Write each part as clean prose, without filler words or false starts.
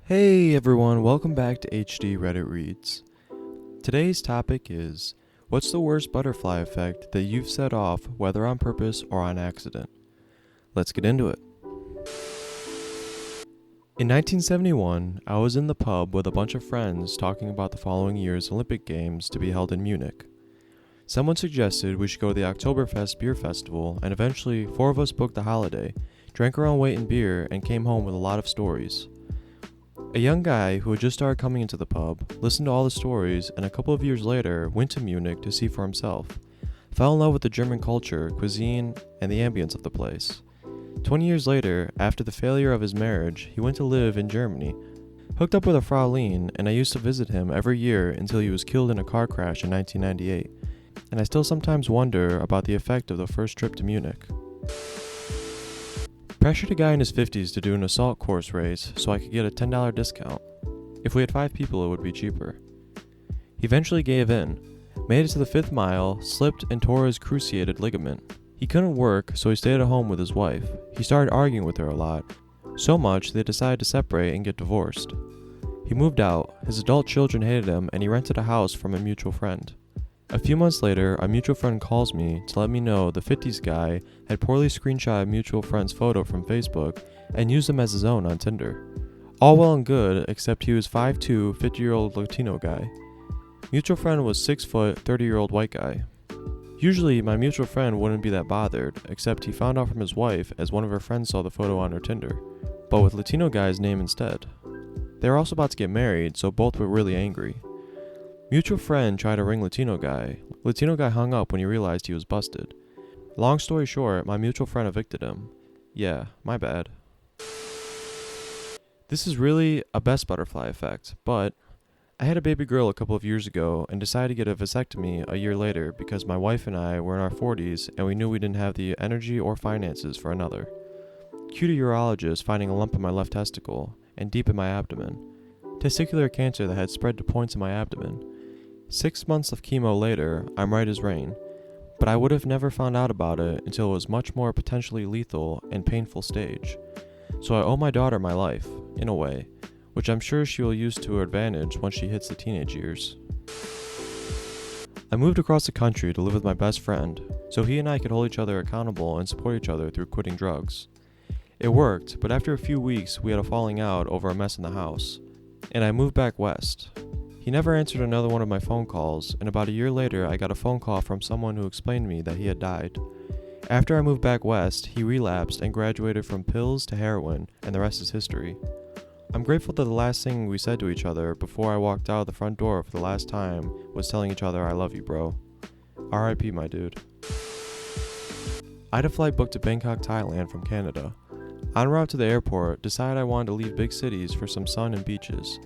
Hey everyone, welcome back to HD Reddit Reads. Today's topic is, what's the worst butterfly effect that you've set off, whether on purpose or on accident? Let's get into it. In 1971, I was in the pub with a bunch of friends talking about the following year's Olympic Games to be held in Munich. Someone suggested we should go to the Oktoberfest beer festival, and eventually 4 of us booked the holiday, drank our own weight in beer, and came home with a lot of stories. A young guy who had just started coming into the pub listened to all the stories and a couple of years later went to Munich to see for himself. Fell in love with the German culture, cuisine, and the ambience of the place. 20 years later, after the failure of his marriage, he went to live in Germany. Hooked up with a Fraulein, and I used to visit him every year until he was killed in a car crash in 1998. And I still sometimes wonder about the effect of the first trip to Munich. Pressured a guy in his 50s to do an assault course race so I could get a $10 discount. If we had 5 people, it would be cheaper. He eventually gave in, made it to the 5th mile, slipped and tore his cruciated ligament. He couldn't work, so he stayed at home with his wife. He started arguing with her a lot, so much they decided to separate and get divorced. He moved out, his adult children hated him, and he rented a house from a mutual friend. A few months later, a mutual friend calls me to let me know the 50s guy had poorly screenshot a mutual friend's photo from Facebook and used him as his own on Tinder. All well and good, except he was 5'2", 50-year-old Latino guy. Mutual friend was 6 foot, 30-year-old white guy. Usually, my mutual friend wouldn't be that bothered, except he found out from his wife as one of her friends saw the photo on her Tinder, but with Latino guy's name instead. They were also about to get married, so both were really angry. Mutual friend tried to ring Latino guy. Latino guy hung up when he realized he was busted. Long story short, my mutual friend evicted him. Yeah, my bad. This is really a best butterfly effect, but I had a baby girl a couple of years ago and decided to get a vasectomy a year later because my wife and I were in our 40s and we knew we didn't have the energy or finances for another. Cue to urologist finding a lump in my left testicle and deep in my abdomen. Testicular cancer that had spread to points in my abdomen. 6 months of chemo later, I'm right as rain, but I would have never found out about it until it was much more potentially lethal and painful stage. So I owe my daughter my life, in a way, which I'm sure she will use to her advantage once she hits the teenage years. I moved across the country to live with my best friend, so he and I could hold each other accountable and support each other through quitting drugs. It worked, but after a few weeks we had a falling out over a mess in the house, and I moved back west. He never answered another one of my phone calls, and about a year later I got a phone call from someone who explained to me that he had died. After I moved back west, he relapsed and graduated from pills to heroin, and the rest is history. I'm grateful that the last thing we said to each other before I walked out of the front door for the last time was telling each other I love you, bro. R.I.P. my dude. I had a flight booked to Bangkok, Thailand from Canada. En route to the airport, decided I wanted to leave big cities for some sun and beaches.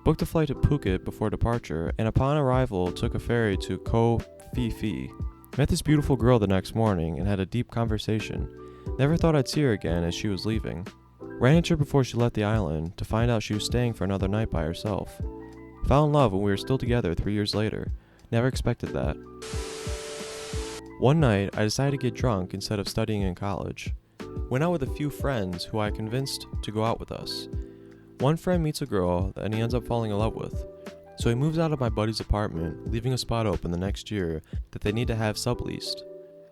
Booked a flight to Phuket before departure, and upon arrival took a ferry to Koh Phi Phi. Met this beautiful girl the next morning and had a deep conversation. Never thought I'd see her again as she was leaving. Ran into her before she left the island to find out she was staying for another night by herself. Fell in love when we were still together 3 years later. Never expected that. One night, I decided to get drunk instead of studying in college. Went out with a few friends who I convinced to go out with us. One friend meets a girl that he ends up falling in love with. So he moves out of my buddy's apartment, leaving a spot open the next year that they need to have subleased.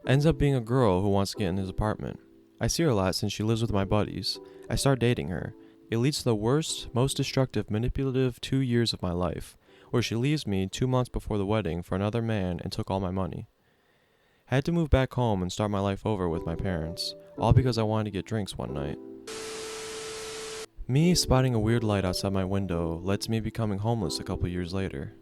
Ends up being a girl who wants to get in his apartment. I see her a lot since she lives with my buddies. I start dating her. It leads to the worst, most destructive, manipulative 2 years of my life, where she leaves me 2 months before the wedding for another man and took all my money. Had to move back home and start my life over with my parents, all because I wanted to get drinks one night. Me spotting a weird light outside my window led to me becoming homeless a couple years later.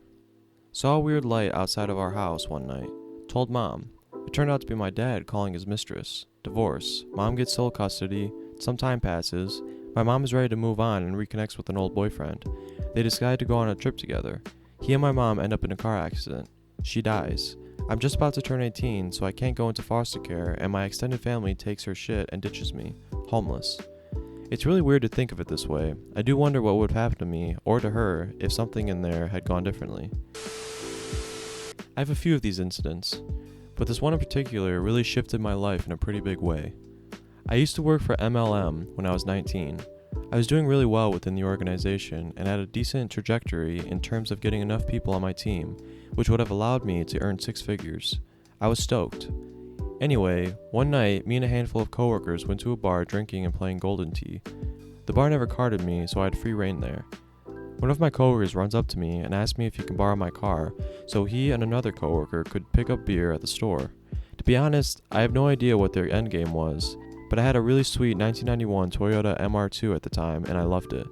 Saw a weird light outside of our house one night. Told mom. It turned out to be my dad calling his mistress. Divorce. Mom gets sole custody. Some time passes. My mom is ready to move on and reconnects with an old boyfriend. They decide to go on a trip together. He and my mom end up in a car accident. She dies. I'm just about to turn 18, so I can't go into foster care, and my extended family takes her shit and ditches me. Homeless. It's really weird to think of it this way. I do wonder what would have happened to me, or to her, if something in there had gone differently. I have a few of these incidents, but this one in particular really shifted my life in a pretty big way. I used to work for MLM when I was 19. I was doing really well within the organization and had a decent trajectory in terms of getting enough people on my team, which would have allowed me to earn 6 figures. I was stoked. Anyway, one night, me and a handful of coworkers went to a bar drinking and playing Golden Tee. The bar never carded me, so I had free reign there. One of my coworkers runs up to me and asks me if he can borrow my car, so he and another coworker could pick up beer at the store. To be honest, I have no idea what their endgame was, but I had a really sweet 1991 Toyota MR2 at the time, and I loved it.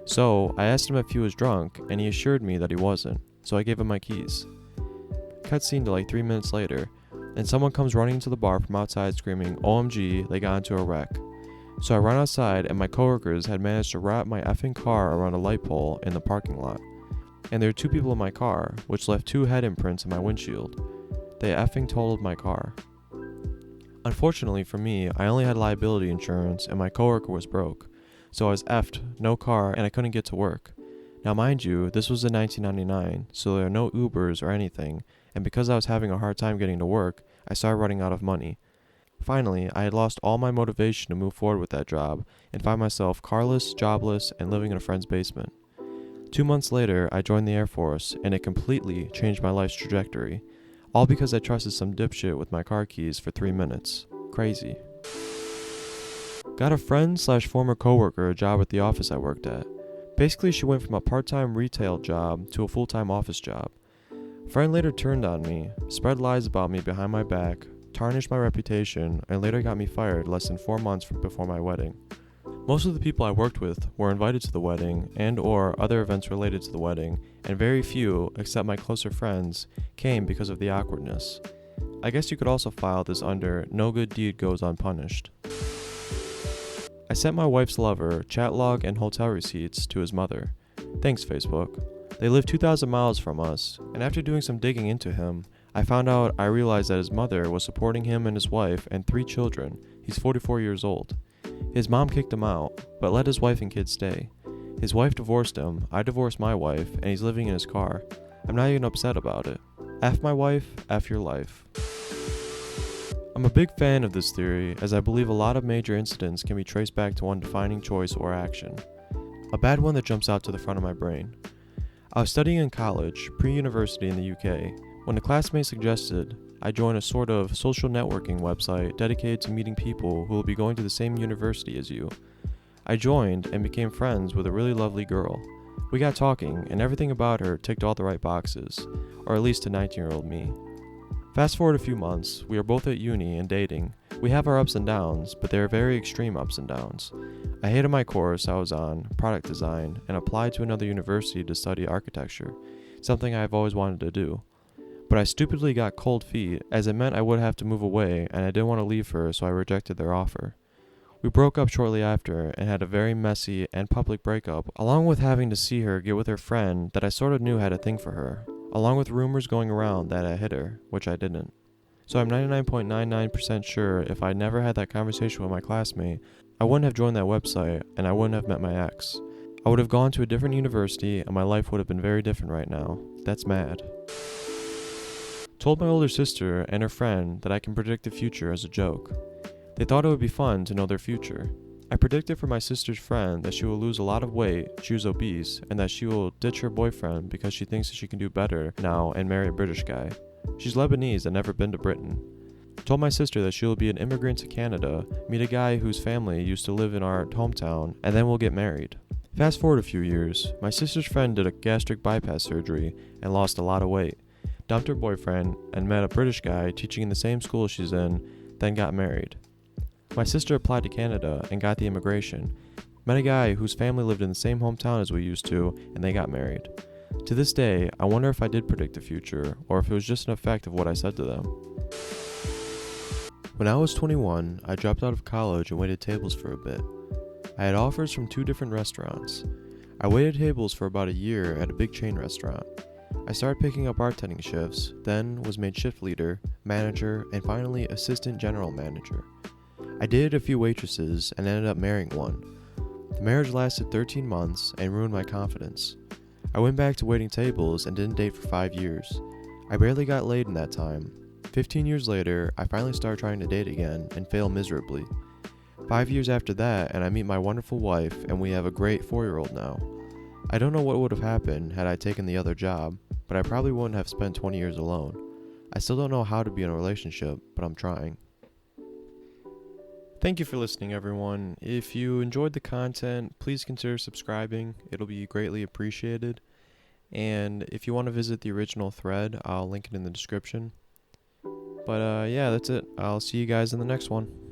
So, I asked him if he was drunk, and he assured me that he wasn't, so I gave him my keys. Cutscene to like 3 minutes later, and someone comes running into the bar from outside screaming, "OMG, they got into a wreck." So I run outside, and my coworkers had managed to wrap my effing car around a light pole in the parking lot. And there were 2 people in my car, which left 2 head imprints in my windshield. They effing totaled my car. Unfortunately for me, I only had liability insurance and my coworker was broke, so I was effed, no car, and I couldn't get to work. Now mind you, this was in 1999, so there are no Ubers or anything, and because I was having a hard time getting to work, I started running out of money. Finally, I had lost all my motivation to move forward with that job and find myself carless, jobless, and living in a friend's basement. 2 months later, I joined the Air Force, and it completely changed my life's trajectory. All because I trusted some dipshit with my car keys for 3 minutes. Crazy. Got a friend/former coworker a job at the office I worked at. Basically, she went from a part-time retail job to a full-time office job. Friend later turned on me, spread lies about me behind my back, tarnished my reputation, and later got me fired less than 4 months before my wedding. Most of the people I worked with were invited to the wedding and/or other events related to the wedding, and very few, except my closer friends, came because of the awkwardness. I guess you could also file this under no good deed goes unpunished. I sent my wife's lover chat log and hotel receipts to his mother. Thanks, Facebook. They live 2,000 miles from us, and after doing some digging into him, I realized that his mother was supporting him and his wife and 3 children. He's 44 years old. His mom kicked him out, but let his wife and kids stay. His wife divorced him, I divorced my wife, and he's living in his car. I'm not even upset about it. F my wife, F your life. I'm a big fan of this theory, as I believe a lot of major incidents can be traced back to one defining choice or action. A bad one that jumps out to the front of my brain. I was studying in college, pre-university in the UK, when a classmate suggested I join a sort of social networking website dedicated to meeting people who will be going to the same university as you. I joined and became friends with a really lovely girl. We got talking, and everything about her ticked all the right boxes, or at least to 19-year-old me. Fast forward a few months, we are both at uni and dating. We have our ups and downs, but they are very extreme ups and downs. I hated my course I was on, product design, and applied to another university to study architecture, something I have always wanted to do. But I stupidly got cold feet, as it meant I would have to move away, and I didn't want to leave her, so I rejected their offer. We broke up shortly after, and had a very messy and public breakup, along with having to see her get with her friend that I sort of knew had a thing for her, along with rumors going around that I hit her, which I didn't. So I'm 99.99% sure if I'd never had that conversation with my classmate, I wouldn't have joined that website, and I wouldn't have met my ex. I would have gone to a different university, and my life would have been very different right now. That's mad. Told my older sister and her friend that I can predict the future as a joke. They thought it would be fun to know their future. I predicted for my sister's friend that she will lose a lot of weight, she was obese, and that she will ditch her boyfriend because she thinks that she can do better now and marry a British guy. She's Lebanese and never been to Britain. Told my sister that she will be an immigrant to Canada, meet a guy whose family used to live in our hometown, and then we'll get married. Fast forward a few years, my sister's friend did a gastric bypass surgery and lost a lot of weight, dumped her boyfriend, and met a British guy teaching in the same school she's in, then got married. My sister applied to Canada and got the immigration, met a guy whose family lived in the same hometown as we used to, and they got married. To this day, I wonder if I did predict the future, or if it was just an effect of what I said to them. When I was 21, I dropped out of college and waited tables for a bit. I had offers from 2 different restaurants. I waited tables for about a year at a big chain restaurant. I started picking up bartending shifts, then was made shift leader, manager, and finally assistant general manager. I dated a few waitresses and ended up marrying one. The marriage lasted 13 months and ruined my confidence. I went back to waiting tables and didn't date for 5 years. I barely got laid in that time. 15 years later, I finally started trying to date again and failed miserably. 5 years after that, and I meet my wonderful wife, and we have a great 4-year-old now. I don't know what would have happened had I taken the other job, but I probably wouldn't have spent 20 years alone. I still don't know how to be in a relationship, but I'm trying. Thank you for listening, everyone. If you enjoyed the content, please consider subscribing. It'll be greatly appreciated. And if you want to visit the original thread, I'll link it in the description. But yeah, that's it. I'll see you guys in the next one.